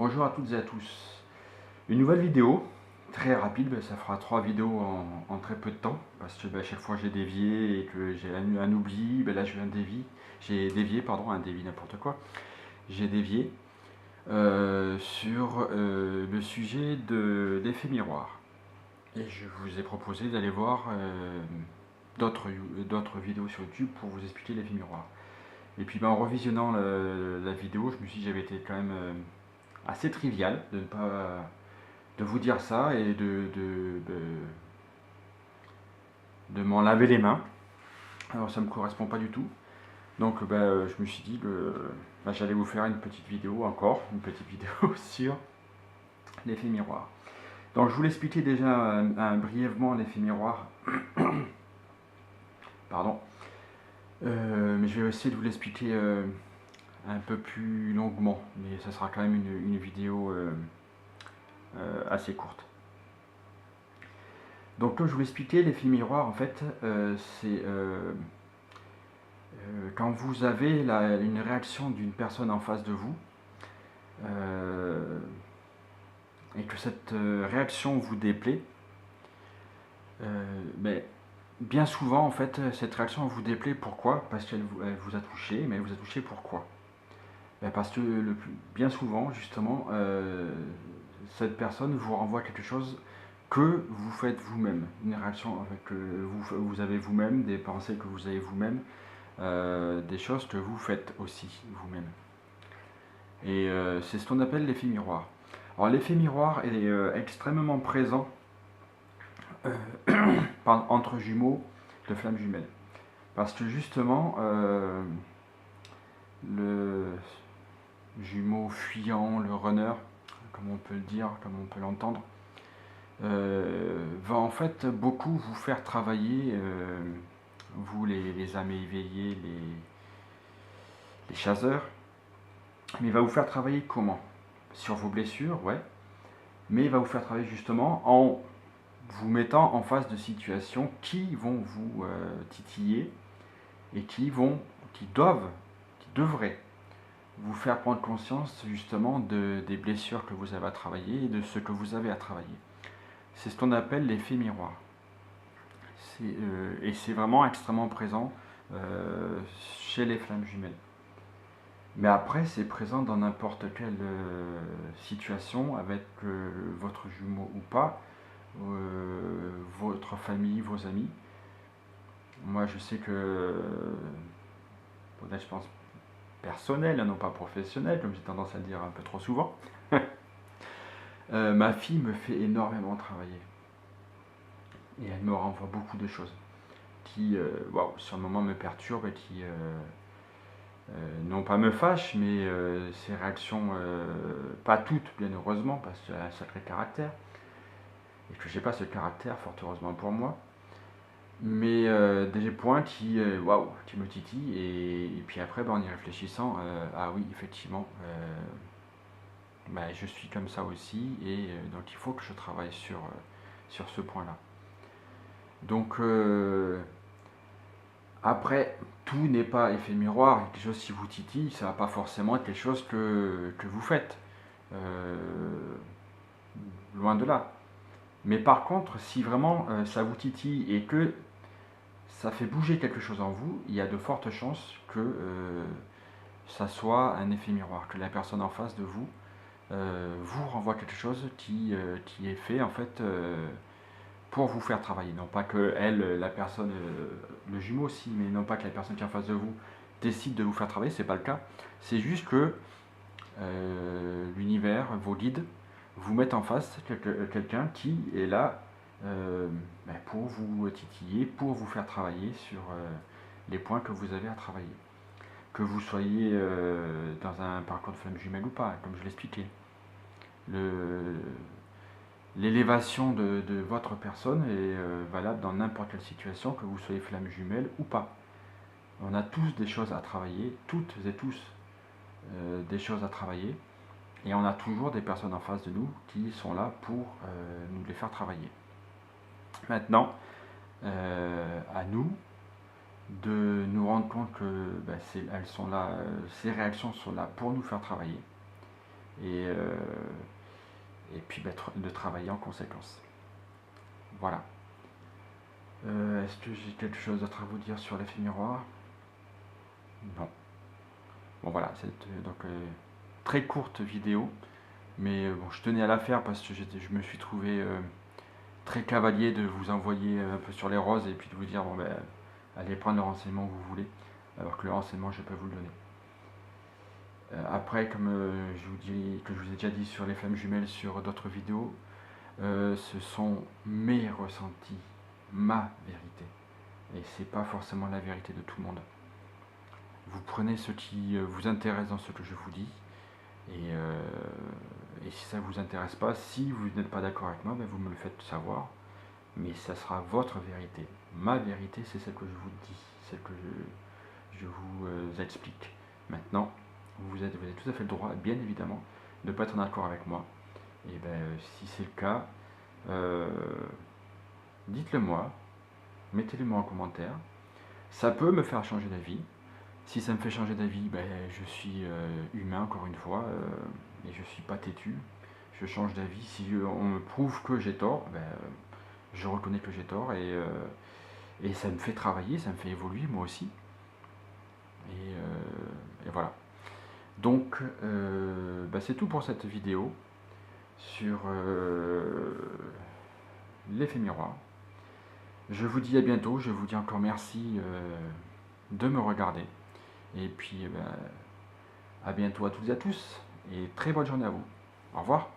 Bonjour à toutes et à tous. Une nouvelle vidéo, très rapide, ça fera 3 vidéos en très peu de temps, parce que à chaque fois j'ai dévié et que j'ai un oubli, là je viens de dévier, j'ai dévié, pardon, un dévié n'importe quoi, j'ai dévié sur le sujet de l'effet miroir. Et je vous ai proposé d'aller voir d'autres vidéos sur YouTube pour vous expliquer l'effet miroir. Et puis en revisionnant la vidéo, je me suis dit que j'avais été quand même assez trivial de ne pas de vous dire ça et de m'en laver les mains. Alors ça me correspond pas du tout. Donc je me suis dit que j'allais vous faire une petite vidéo sur l'effet miroir. Donc je vous l'expliquais déjà brièvement l'effet miroir. Pardon. Mais je vais essayer de vous l'expliquer un peu plus longuement. Mais ça sera quand même une vidéo assez courte. Donc comme je vous l'expliquais, l'effet miroir en fait c'est quand vous avez une réaction d'une personne en face de vous et que cette réaction vous déplaît, mais bien souvent en fait cette réaction vous déplaît. Pourquoi? Parce qu'elle vous a touché, mais elle vous a touché pourquoi? Parce que bien souvent justement cette personne vous renvoie quelque chose que vous faites vous-même, une réaction que vous avez vous-même, des pensées que vous avez vous-même, des choses que vous faites aussi vous-même. Et c'est ce qu'on appelle l'effet miroir. Alors l'effet miroir est extrêmement présent entre jumeaux de flammes jumelles. Parce que justement, le jumeau fuyant, le runner, comme on peut le dire, comme on peut l'entendre, va en fait beaucoup vous faire travailler, vous les âmes éveillées, les chasseurs, mais il va vous faire travailler comment? Sur vos blessures, ouais, mais il va vous faire travailler justement en vous mettant en face de situations qui vont vous titiller et qui devraient vous faire prendre conscience justement des blessures que vous avez à travailler et de ce que vous avez à travailler. C'est ce qu'on appelle l'effet miroir. Et c'est vraiment extrêmement présent chez les flammes jumelles. Mais après, c'est présent dans n'importe quelle situation avec votre jumeau ou pas, votre famille, vos amis. Moi, je sais que, je pense, personnel, non pas professionnel, comme j'ai tendance à le dire un peu trop souvent, ma fille me fait énormément travailler. Et elle me renvoie beaucoup de choses qui, sur le moment, me perturbent et qui, non pas me fâchent, mais ces réactions, pas toutes, bien heureusement, parce qu'elle a un sacré caractère, et que j'ai pas ce caractère, fort heureusement pour moi. Mais des points qui me titillent, et puis après en y réfléchissant, ah oui effectivement je suis comme ça aussi, et donc il faut que je travaille sur ce point là. Donc après, tout n'est pas effet miroir. Quelque chose qui vous titille, ça va pas forcément être quelque chose que vous faites, loin de là. Mais par contre, si vraiment ça vous titille et que ça fait bouger quelque chose en vous, il y a de fortes chances que ça soit un effet miroir, que la personne en face de vous vous renvoie quelque chose qui est fait en fait pour vous faire travailler. Non pas que elle, la personne, le jumeau aussi, mais non pas que la personne qui est en face de vous décide de vous faire travailler, c'est pas le cas. C'est juste que l'univers, vos guides, vous mettent en face quelqu'un qui est là pour vous titiller, pour vous faire travailler sur les points que vous avez à travailler. Que vous soyez dans un parcours de flamme jumelle ou pas, comme je l'expliquais. L'élévation de votre personne est valable dans n'importe quelle situation, que vous soyez flamme jumelle ou pas. On a tous des choses à travailler, toutes et tous des choses à travailler, et on a toujours des personnes en face de nous qui sont là pour nous les faire travailler. Maintenant, à nous de nous rendre compte que elles sont là, ces réactions sont là pour nous faire travailler, et, euh, et puis bah, de travailler en conséquence. Voilà. Est-ce que j'ai quelque chose d'autre à vous dire sur l'effet miroir? Non. Bon voilà, c'est donc très courte vidéo, mais bon, je tenais à la faire parce que je me suis trouvé très cavalier de vous envoyer un peu sur les roses et puis de vous dire bon ben allez prendre le renseignement que vous voulez, alors que le renseignement je peux vous le donner. Après, comme que je vous ai déjà dit sur les flammes jumelles sur d'autres vidéos, ce sont mes ressentis, ma vérité. Et c'est pas forcément la vérité de tout le monde. Vous prenez ce qui vous intéresse dans ce que je vous dis, et si ça ne vous intéresse pas, si vous n'êtes pas d'accord avec moi, ben vous me le faites savoir, mais ça sera votre vérité. Ma vérité, c'est celle que je vous dis, celle que je vous explique. Maintenant, vous avez tout à fait le droit, bien évidemment, de ne pas être en accord avec moi. Et ben, si c'est le cas, euh, dites-le moi, mettez-le moi en commentaire. Ça peut me faire changer d'avis. Si ça me fait changer d'avis, ben, je suis humain encore une fois, et je ne suis pas têtu. Je change d'avis. Si on me prouve que j'ai tort, ben, je reconnais que j'ai tort, et ça me fait travailler, ça me fait évoluer moi aussi. Et voilà. Donc, ben, c'est tout pour cette vidéo sur l'effet miroir. Je vous dis à bientôt, je vous dis encore merci de me regarder. Et puis, ben, à bientôt à toutes et à tous, et très bonne journée à vous. Au revoir.